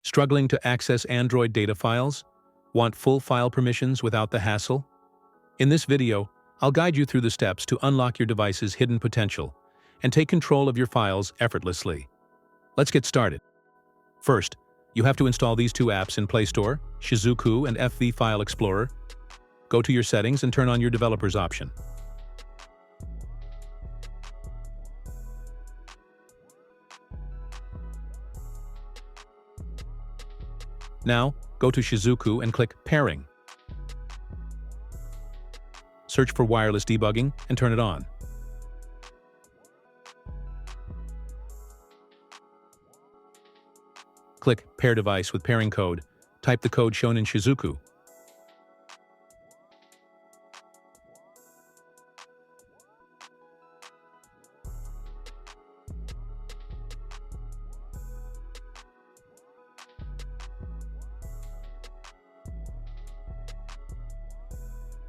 Struggling to access Android data files? Want full file permissions without the hassle? In this video, I'll guide you through the steps to unlock your device's hidden potential and take control of your files effortlessly. Let's get started. First, you have to install these two apps in Play Store, Shizuku and FV File Explorer. Go to your settings and turn on your developers option. Now, go to Shizuku and click Pairing. Search for wireless debugging and turn it on. Click Pair Device with Pairing Code. Type the code shown in Shizuku.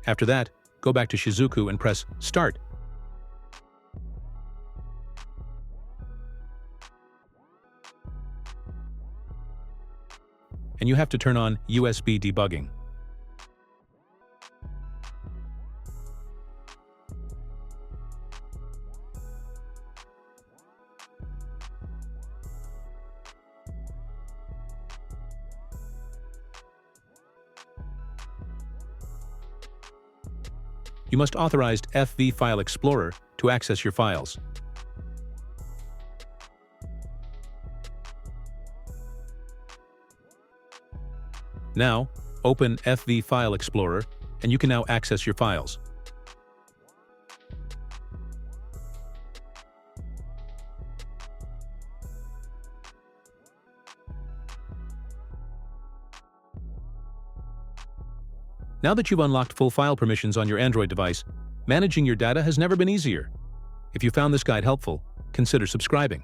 After that, go back to Shizuku and press Start. And you have to turn on USB debugging. You must authorize FV File Explorer to access your files. Now, open FV File Explorer, and you can now access your files. Now that you've unlocked full file permissions on your Android device, managing your data has never been easier. If you found this guide helpful, consider subscribing.